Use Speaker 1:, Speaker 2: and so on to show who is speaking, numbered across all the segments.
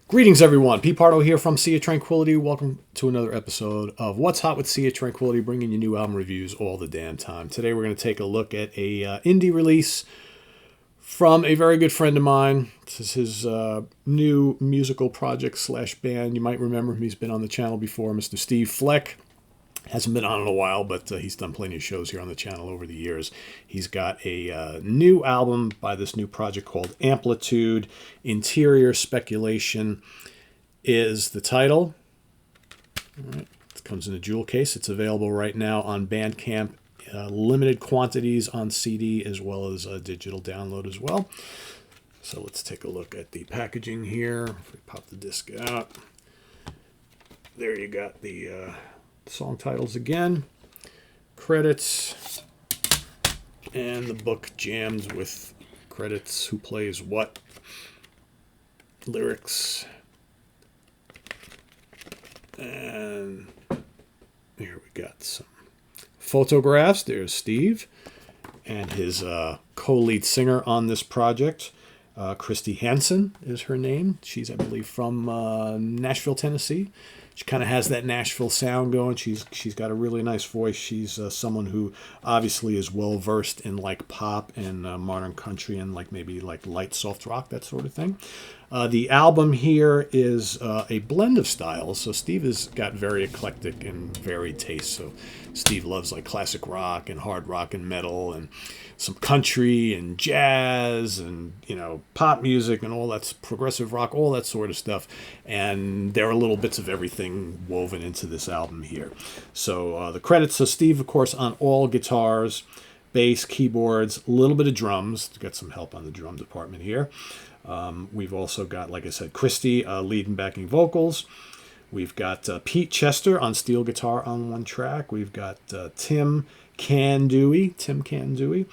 Speaker 1: Greetings, everyone. Pete Pardo here from Sea of Tranquility. Welcome to another episode of What's Hot with Sea of Tranquility, bringing you new album reviews all the damn time. Today, we're going to take a look at a indie release from a very good friend of mine. This is his new musical project slash band. You might remember him. He's been on the channel before, Mr. Steve Fleck. Hasn't been on in a while, but he's done plenty of shows here on the channel over the years. He's got a new album by this new project called Amplitude. Interior Speculation is the title. All right. It comes in a jewel case. It's available right now on Bandcamp. Limited quantities on CD as well as a digital download as well. So let's take a look at the packaging here. If we pop the disc out. There you got the song titles again, credits, and the book jammed with credits, who plays what, lyrics, and here we got some photographs. There's Steve and his co-lead singer on this project. Christy Hansen is her name. She's, I believe, from Nashville, Tennessee. She kind of has that Nashville sound going. She's got a really nice voice. She's someone who obviously is well versed in like pop and modern country and like maybe like light soft rock, that sort of thing. The album here is a blend of styles. So Steve has got very eclectic and varied tastes. So Steve loves like classic rock and hard rock and metal and some country and jazz and, you know, pop music and all that's progressive rock, all that sort of stuff. And there are little bits of everything woven into this album here. So the credits, so Steve, of course, on all guitars, bass, keyboards, a little bit of drums. Got some help on the drum department here. We've also got, like I said, Christy lead and backing vocals. We've got Pete Chester on steel guitar on one track. We've got Tim Candui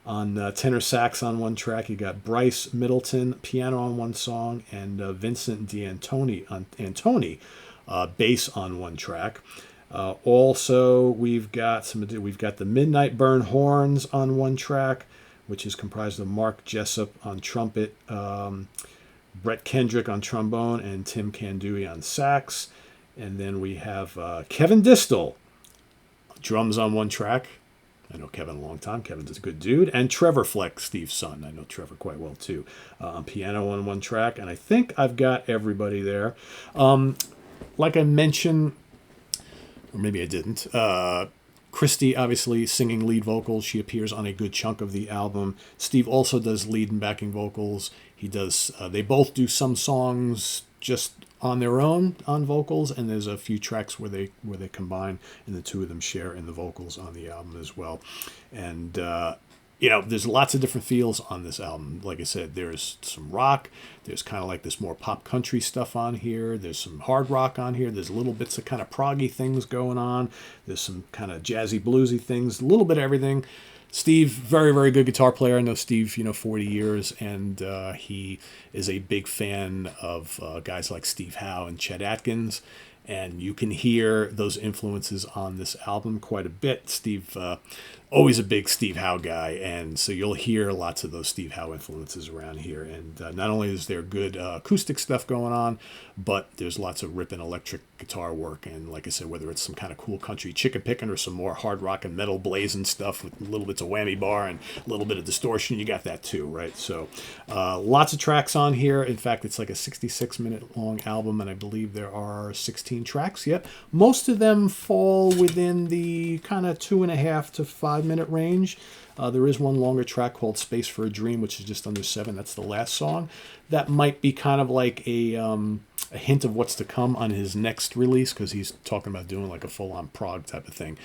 Speaker 1: on tenor sax on one track. You got Bryce Middleton piano on one song, and Vincent D'Antoni on bass on one track. Also, we've got the Midnight Burn horns on one track, which is comprised of Mark Jessup on trumpet, Brett Kendrick on trombone, and Tim Candui on sax. And then we have Kevin Distel, drums on one track. I know Kevin a long time. Kevin's a good dude. And Trevor Fleck, Steve's son. I know Trevor quite well too. On piano on one track. And I think I've got everybody there. Like I mentioned, or maybe I didn't, Christy obviously singing lead vocals. She appears on a good chunk of the album. Steve also does lead and backing vocals. He does. They both do some songs just on their own on vocals, and there's a few tracks where they combine, and the two of them share in the vocals on the album as well. And you know, there's lots of different feels on this album. Like I said, there's some rock. There's kind of like this more pop country stuff on here. There's some hard rock on here. There's little bits of kind of proggy things going on. There's some kind of jazzy, bluesy things. A little bit of everything. Steve, very, very good guitar player. I know Steve, 40 years, and he is a big fan of guys like Steve Howe and Chet Atkins. And you can hear those influences on this album quite a bit. Steve, always a big Steve Howe guy, and so you'll hear lots of those Steve Howe influences around here. And not only is there good acoustic stuff going on, but there's lots of ripping electric guitar work. And like I said, whether it's some kind of cool country chicken picking or some more hard rock and metal blazing stuff with little bits of whammy bar and a little bit of distortion, you got that too, right? So lots of tracks on here. In fact, it's like a 66-minute long album, and I believe there are 16 tracks. Yep. Most of them fall within the kind of 2.5 to 5-minute range. There is one longer track called Space for a Dream, which is just under 7. That's the last song. That might be kind of like a hint of what's to come on his next release, because he's talking about doing like a full-on prog type of thing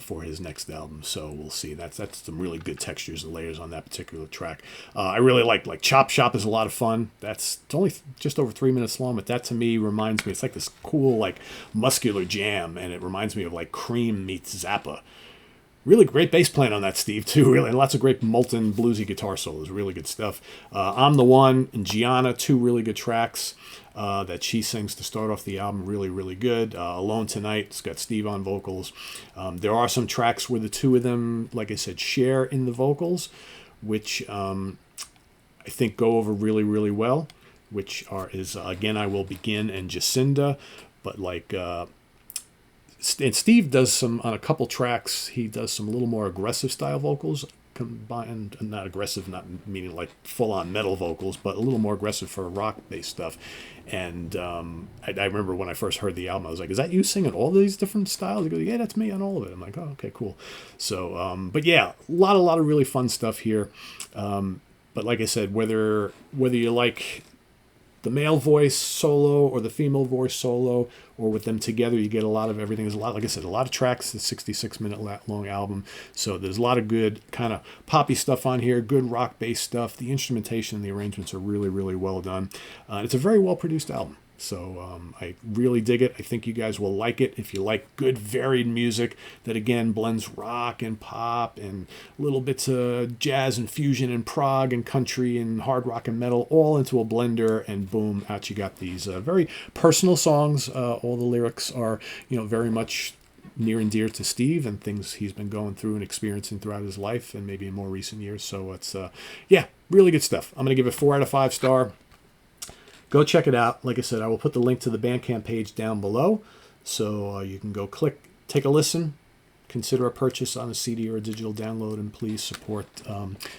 Speaker 1: for his next album. So we'll see. That's some really good textures and layers on that particular track. I really like Chop Shop is a lot of fun. It's only just over 3 minutes long, but that to me reminds me, it's like this cool like muscular jam, and it reminds me of like Cream meets Zappa. Really great bass playing on that, Steve, too. Really, lots of great molten bluesy guitar solos. Really good stuff. I'm the One and Gianna, 2 really good tracks that she sings to start off the album. Really, really good. Alone Tonight, it's got Steve on vocals. There are some tracks where the two of them, like I said, share in the vocals, which I think go over really, really well. is Again I Will Begin and Jacinda. But like, and Steve does some, on a couple tracks, he does some little more aggressive style vocals, combined, not aggressive, not meaning like full on metal vocals, but a little more aggressive for rock based stuff. And I remember when I first heard the album, I was like, is that you singing all these different styles? He goes, yeah, that's me on all of it. I'm like, oh, okay, cool. So, but yeah, a lot of really fun stuff here. But like I said, whether you like the male voice solo or the female voice solo, or with them together, you get a lot of everything. There's a lot, like I said, a lot of tracks. The 66-minute long album, so there's a lot of good kind of poppy stuff on here, good rock based stuff. The instrumentation and the arrangements are really, really well done. It's a very well produced album. So I really dig it. I think you guys will like it if you like good varied music that again blends rock and pop and little bits of jazz and fusion and prog and country and hard rock and metal all into a blender, and boom, out you got these very personal songs. All the lyrics are, very much near and dear to Steve and things he's been going through and experiencing throughout his life and maybe in more recent years. So it's really good stuff. I'm going to give it 4 out of 5 star. Go check it out. Like I said, I will put the link to the Bandcamp page down below, so you can go click, take a listen, consider a purchase on a CD or a digital download, and please support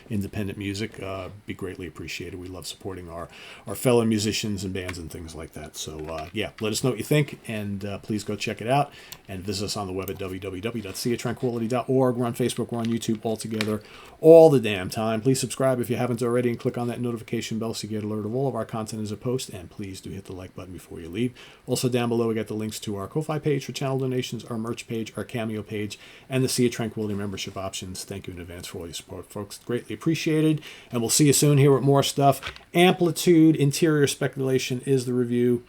Speaker 1: independent music. Be greatly appreciated. We love supporting our fellow musicians and bands and things like that. So let us know what you think, and please go check it out, and visit us on the web at www.seatranquility.org. We're on Facebook, we're on YouTube, all together, all the damn time. Please subscribe if you haven't already, and click on that notification bell so you get alert of all of our content as a post, and please do hit the like button before you leave. Also down below we got the links to our Ko-Fi page for channel donations, our merch page, our Cameo page, and the Sea of Tranquility membership options. Thank you in advance for all your support, folks. Greatly appreciated. And we'll see you soon here with more stuff. Amplitude Interior Speculation is the review.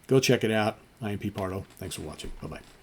Speaker 1: Go check it out. I am Pete Pardo. Thanks for watching. Bye-bye.